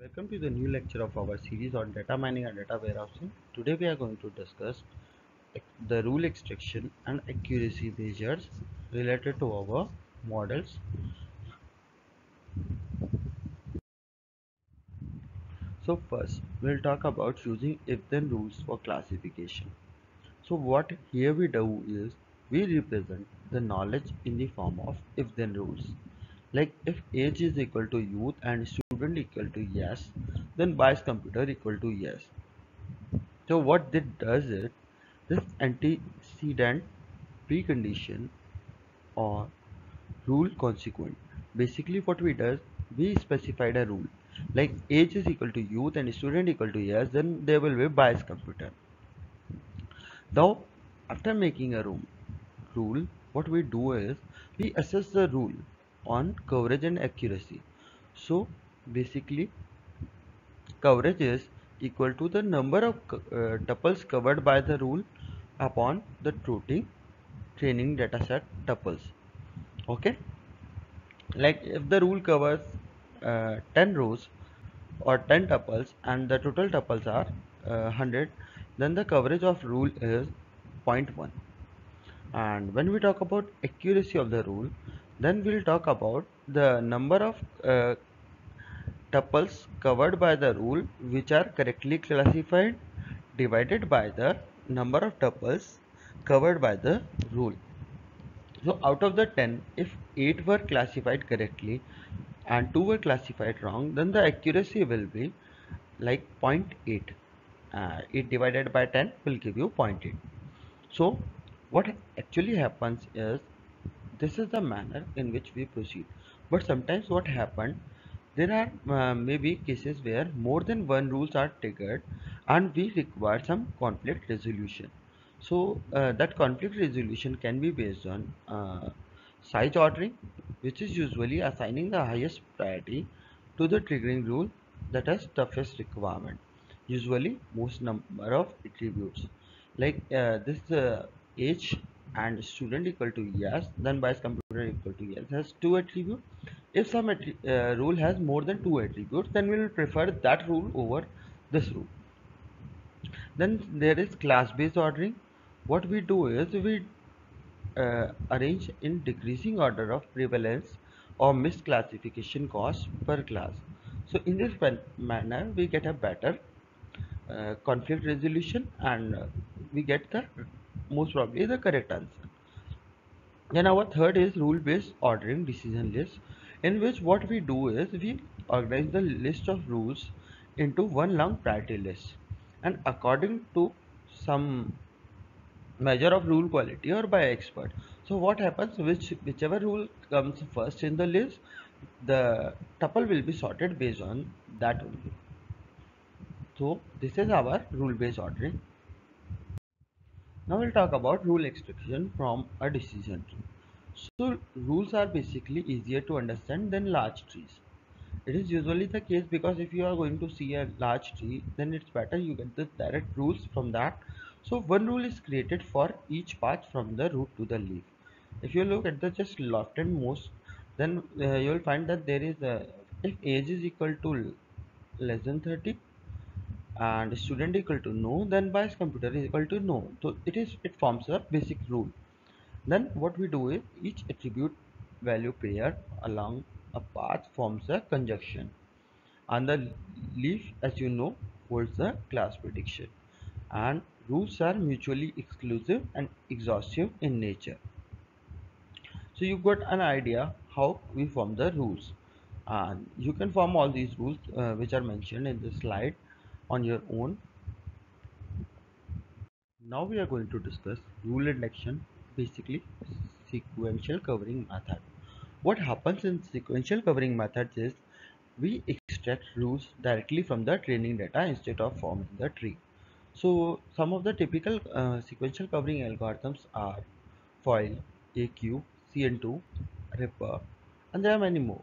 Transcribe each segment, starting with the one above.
Welcome to the new lecture of our series on data mining and data warehousing. Today we are going to discuss the rule extraction and accuracy measures related to our models. So first we'll talk about using if-then rules for classification. So what here we do is we represent the knowledge in the form of if-then rules. Like if age is equal to youth and student equal to yes, then bias computer equal to yes. So what this does is this antecedent precondition or rule consequent. Basically what we does, we specified a rule like age is equal to youth and student equal to yes, then there will be bias computer. Now after making a rule, what we do is we assess the rule on coverage and accuracy. So basically coverage is equal to the number of tuples covered by the rule upon the training dataset tuples. Okay, like if the rule covers 10 rows or 10 tuples and the total tuples are 100, then the coverage of rule is zero point 0.1. And when we talk about accuracy of the rule, then we'll talk about the number of tuples covered by the rule which are correctly classified divided by the number of tuples covered by the rule. So out of the 10, if 8 were classified correctly and 2 were classified wrong, then the accuracy will be like 0.8. 8 divided by 10 will give you 0.8. So what actually happens is this is the manner in which we proceed. But sometimes what happened, there are maybe cases where more than one rules are triggered and we require some conflict resolution. So that conflict resolution can be based on size ordering, which is usually assigning the highest priority to the triggering rule that has toughest requirement, usually most number of attributes. Like this age and student equal to yes, then bias computer equal to yes has two attributes. If some rule has more than two attributes, then we will prefer that rule over this rule. Then there is class based ordering. What we do is we arrange in decreasing order of prevalence or misclassification cost per class. So in this manner we get a better conflict resolution and we get the most probably the correct answer. Then our third is rule based ordering decision list, in which what we do is we organize the list of rules into one long priority list, and according to some measure of rule quality or by expert. So what happens, whichever rule comes first in the list, the tuple will be sorted based on that only. So this is our rule based ordering. Now we'll talk about rule extraction from a decision tree. So rules are basically easier to understand than large trees. It is usually the case because if you are going to see a large tree, then it's better you get the direct rules from that. So one rule is created for each path from the root to the leaf. If you look at the just left and most, then you will find that there is a, if age is equal to less than 30 and student equal to no, then bias computer is equal to no. So it forms a basic rule. Then what we do is each attribute value pair along a path forms a conjunction, and the leaf, as you know, holds the class prediction, and rules are mutually exclusive and exhaustive in nature. So you got an idea how we form the rules, and you can form all these rules which are mentioned in this slide on your own. Now we are going to discuss rule induction, basically sequential covering method. What happens in sequential covering methods is we extract rules directly from the training data instead of forming the tree. So some of the typical sequential covering algorithms are FOIL, AQ, CN2, Ripper, and there are many more.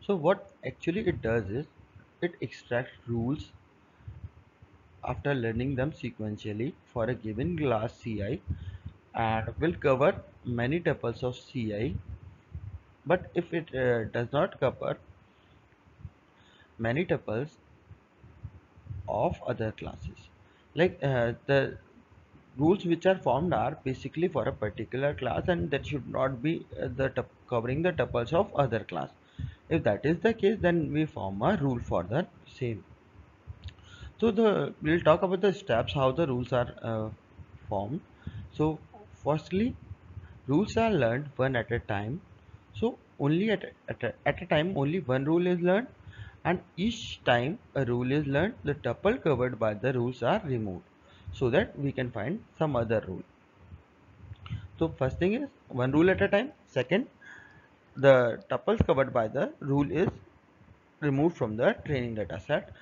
So what actually it does is it extracts rules after learning them sequentially for a given class CI and will cover many tuples of CI. But if it does not cover many tuples of other classes. Like the rules which are formed are basically for a particular class, and that should not be covering the tuples of other class. If that is the case, then we form a rule for the same. So we'll talk about the steps how the rules are formed. So firstly, rules are learned one at a time. So only at a time only one rule is learned, and each time a rule is learned, the tuple covered by the rules are removed so that we can find some other rule. So first thing is one rule at a time. Second, the tuples covered by the rule is removed from the training data set.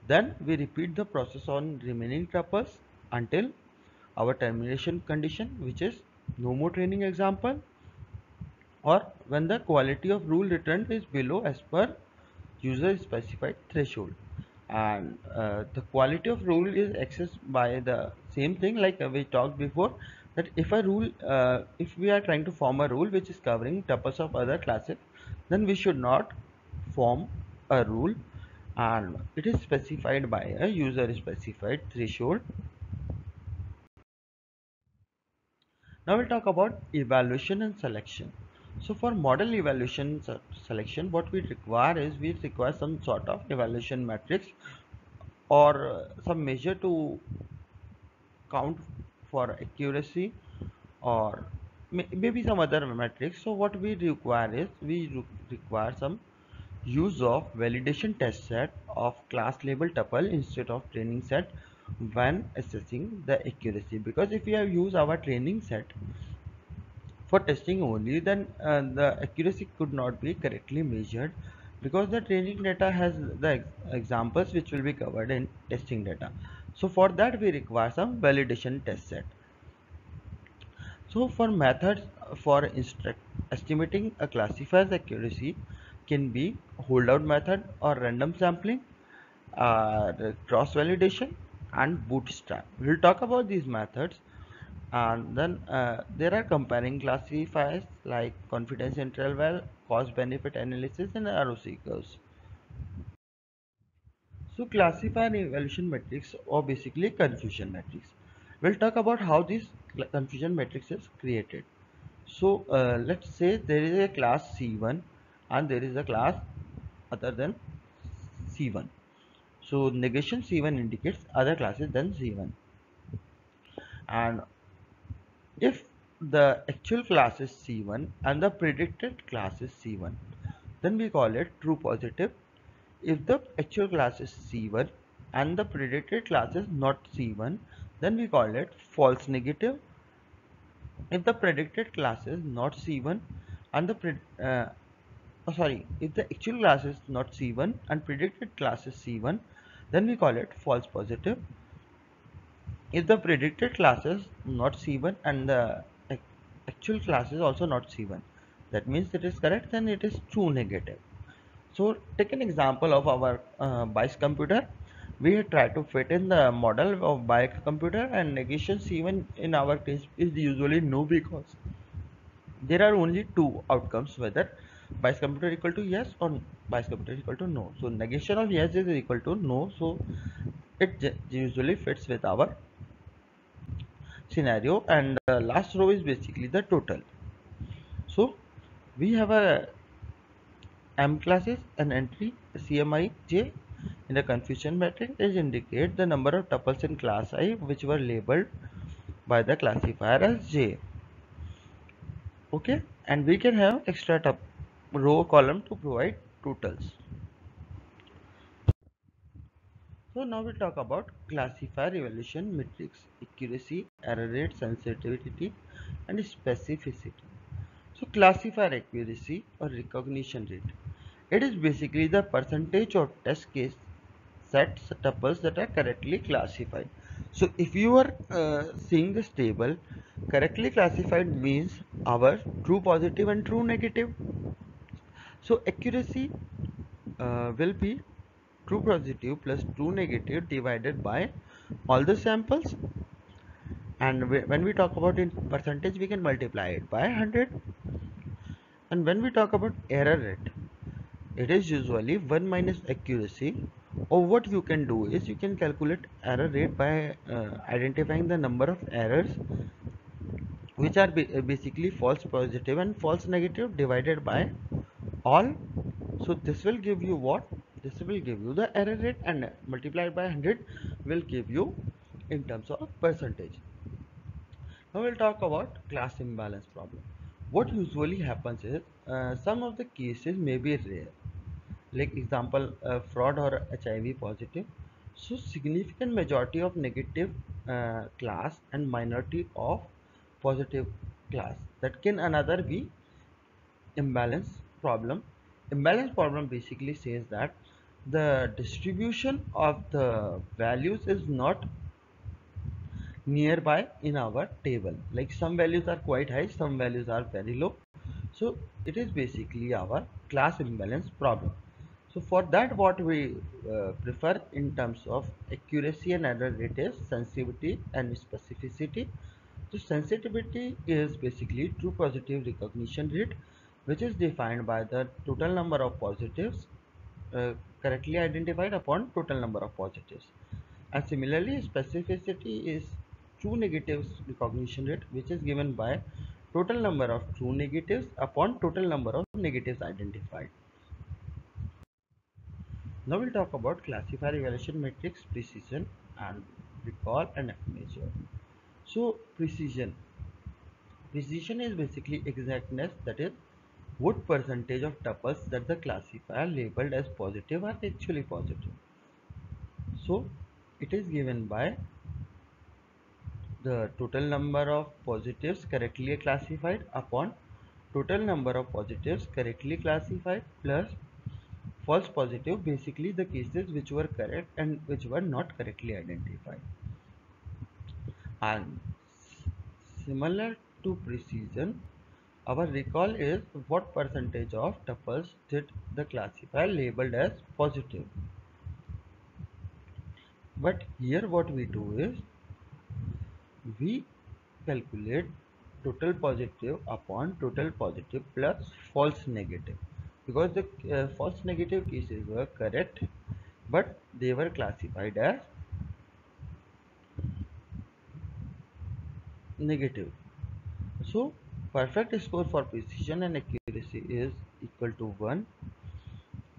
Then we repeat the process on remaining tuples until our termination condition, which is no more training example, or when the quality of rule returned is below as per user specified threshold. And the quality of rule is accessed by the same thing like we talked before, that if a rule if we are trying to form a rule which is covering tuples of other classes, then we should not form a rule, and it is specified by a user specified threshold. Now we'll talk about evaluation and selection. So for model evaluation selection, what we require is we require some sort of evaluation matrix, or some measure to count for accuracy, or maybe some other metrics. So what we require is require some use of validation test set of class label tuple instead of training set when assessing the accuracy, because if we have used our training set for testing only, then the accuracy could not be correctly measured, because the training data has the examples which will be covered in testing data. So for that we require some validation test set. So for methods for estimating a classifier's accuracy can be holdout method or random sampling, the cross validation and bootstrap. We'll talk about these methods, and then there are comparing classifiers like confidence interval, cost benefit analysis and ROC curves. So classifier evaluation matrix, or basically confusion matrix. We'll talk about how this confusion matrix is created. So let's say there is a class C1 and there is a class other than C1. So negation C1 indicates other classes than C1, and if the actual class is C1 and the predicted class is C1, then we call it true positive. If the actual class is C1 and the predicted class is not C1, then we call it false negative. If the predicted class is not C1 and if the actual class is not C1 and predicted class is C1, then we call it false positive. If the predicted class is not C1 and the actual class is also not C1, that means it is correct, then it is true negative. So take an example of our BICE computer. We have tried to fit in the model of BICE computer, and negation C1 in our case is usually no, because there are only two outcomes, whether BICE computer equal to yes or BICE computer equal to no. So negation of yes is equal to no, so it usually fits with our scenario, and the last row is basically the total. So we have a M classes, an entry CMI J in the confusion matrix is indicate the number of tuples in class I which were labeled by the classifier as J. Okay, and we can have extra row column to provide totals. So now we talk about classifier evaluation matrix: accuracy, error rate, sensitivity and specificity. So classifier accuracy or recognition rate, it is basically the percentage of test case sets tuples that are correctly classified. So if you are seeing this table, correctly classified means our true positive and true negative. So accuracy will be true positive plus true negative divided by all the samples, and when we talk about in percentage we can multiply it by 100. And when we talk about error rate, it is usually 1 minus accuracy. Or what you can do is you can calculate error rate by identifying the number of errors which are basically false positive and false negative divided by all. So this will give you what? This will give you the error rate, and multiplied by 100 will give you in terms of percentage. Now we'll talk about class imbalance problem. What usually happens is some of the cases may be rare, like example fraud or HIV positive. So significant majority of negative class and minority of positive class. That can another be imbalance problem. Imbalance problem basically says that the distribution of the values is not nearby in our table. Like some values are quite high, some values are very low. So it is basically our class imbalance problem. So for that, what we prefer in terms of accuracy and error rate is sensitivity and specificity. So sensitivity is basically true positive recognition rate, which is defined by the total number of positives uh, correctly identified upon total number of positives. And similarly, specificity is true negatives recognition rate, which is given by total number of true negatives upon total number of negatives identified. Now we'll talk about classifier evaluation matrix, precision and recall and F measure. So precision is basically exactness, that is what percentage of tuples that the classifier labeled as positive are actually positive. So it is given by the total number of positives correctly classified upon total number of positives correctly classified plus false positive, basically the cases which were correct and which were not correctly identified. And similar to precision, our recall is what percentage of tuples did the classifier labeled as positive. But here what we do is we calculate total positive upon total positive plus false negative, because the false negative cases were correct but they were classified as negative. So perfect score for precision and accuracy is equal to 1,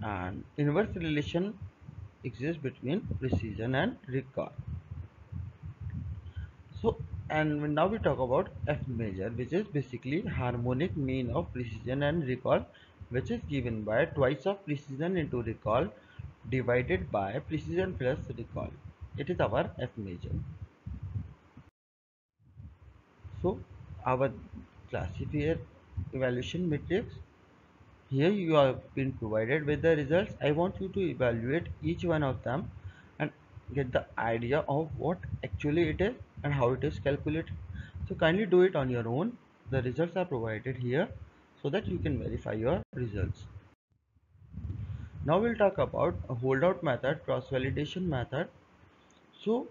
and inverse relation exists between precision and recall. So, and now we talk about F measure, which is basically harmonic mean of precision and recall, which is given by twice of precision into recall divided by precision plus recall. It is our F measure. So our classifier evaluation matrix, here you have been provided with the results. I want you to evaluate each one of them and get the idea of what actually it is and how it is calculated. So kindly do it on your own. The results are provided here so that you can verify your results. Now we'll talk about a holdout method, cross validation method. So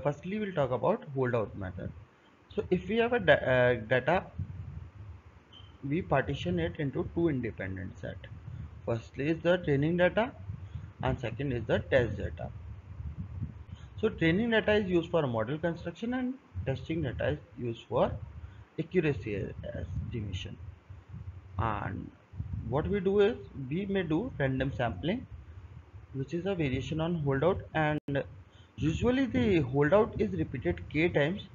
firstly we'll talk about holdout method. So if we have a data, we partition it into two independent set. Firstly is the training data and second is the test data. So training data is used for model construction and testing data is used for accuracy estimation. And what we do is we may do random sampling, which is a variation on holdout, and usually the holdout is repeated k times.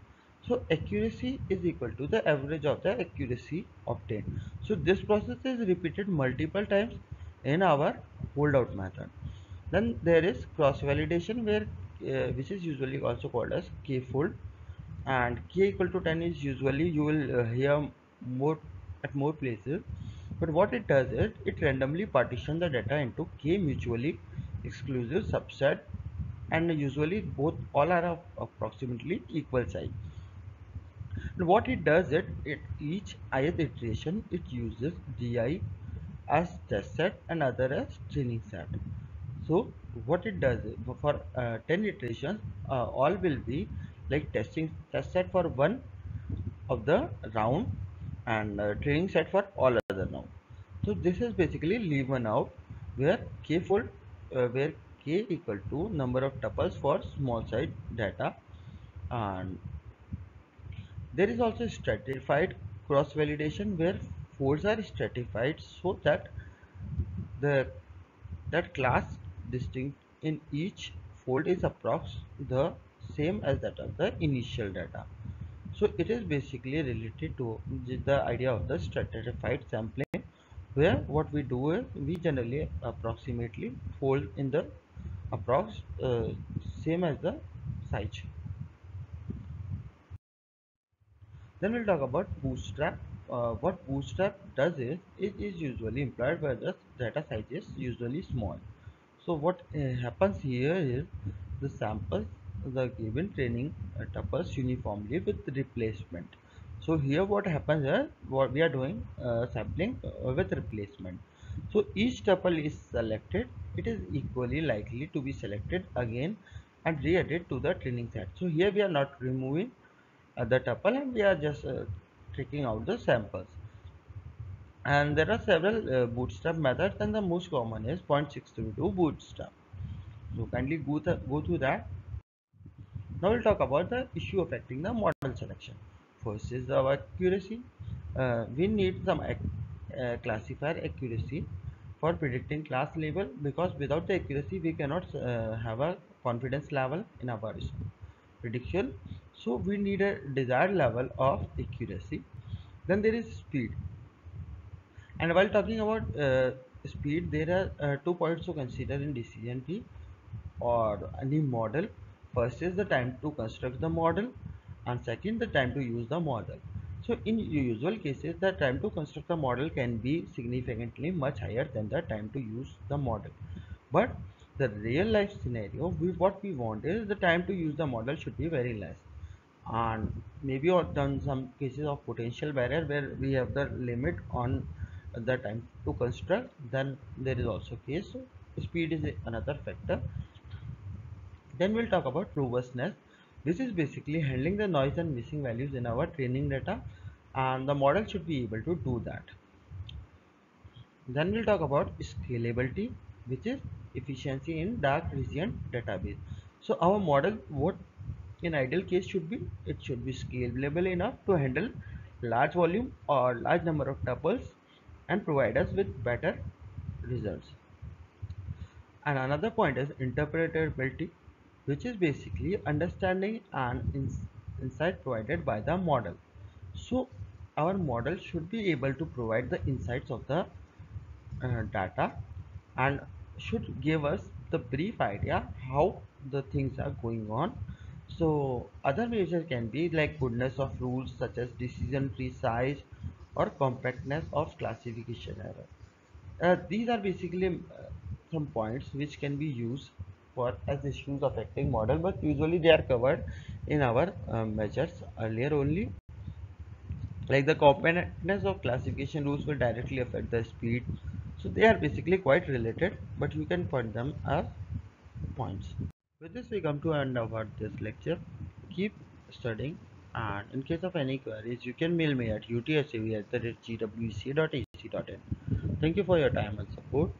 So accuracy is equal to the average of the accuracy obtained. So this process is repeated multiple times in our holdout method. Then there is cross validation, where which is usually also called as k-fold, and k equal to 10 is usually you will hear more at more places. But what it does is it randomly partition the data into k mutually exclusive subset, and usually both all are of approximately equal size. And what it does is it each ith iteration it uses di as test set and other as training set. So what it does is for 10 iterations, all will be like testing test set for one of the round and training set for all other round. So this is basically leave one out. where where k equal to number of tuples for small size data, and there is also stratified cross validation where folds are stratified so that the class distinct in each fold is approx the same as that of the initial data. So it is basically related to the idea of the stratified sampling, where what we do is we generally approximately fold in the approx same as the size. Then we'll talk about Bootstrap. What Bootstrap does is it is usually employed where the data size is usually small. So what happens here is the samples the given training tuples uniformly with replacement. So here what happens is what we are doing sampling with replacement. So each tuple is selected. It is equally likely to be selected again and re-added to the training set. So here we are not removing the tuple and we are just taking out the samples. And there are several bootstrap methods, and the most common is 0.632 bootstrap. So kindly go through that. Now we'll talk about the issue affecting the model selection. First is our accuracy. We need some classifier accuracy for predicting class level, because without the accuracy we cannot have a confidence level in our prediction. So we need a desired level of accuracy. Then there is speed. And while talking about speed, there are 2 points to consider in decision tree or any model. First is the time to construct the model, and second the time to use the model. So in usual cases, the time to construct the model can be significantly much higher than the time to use the model. But the real life scenario, what we want is the time to use the model should be very less, and maybe or done some cases of potential barrier where we have the limit on the time to construct, then there is also case. So speed is another factor. Then we'll talk about robustness. This is basically handling the noise and missing values in our training data, and the model should be able to do that. Then we'll talk about scalability, which is efficiency in dark region database. So our model, what in ideal case should be, it should be scalable enough to handle large volume or large number of tuples and provide us with better results. And another point is interpretability, which is basically understanding and insight provided by the model. So our model should be able to provide the insights of the data and should give us the brief idea how the things are going on. So other measures can be like goodness of rules such as decision tree size or compactness of classification error. These are basically some points which can be used for as issues affecting model, but usually they are covered in our measures earlier only. Like the compactness of classification rules will directly affect the speed, so they are basically quite related, but you can point them as points. With this we come to end of our this lecture. Keep studying, and in case of any queries you can mail me at utsav@gwec.ac.in. Thank you for your time and support.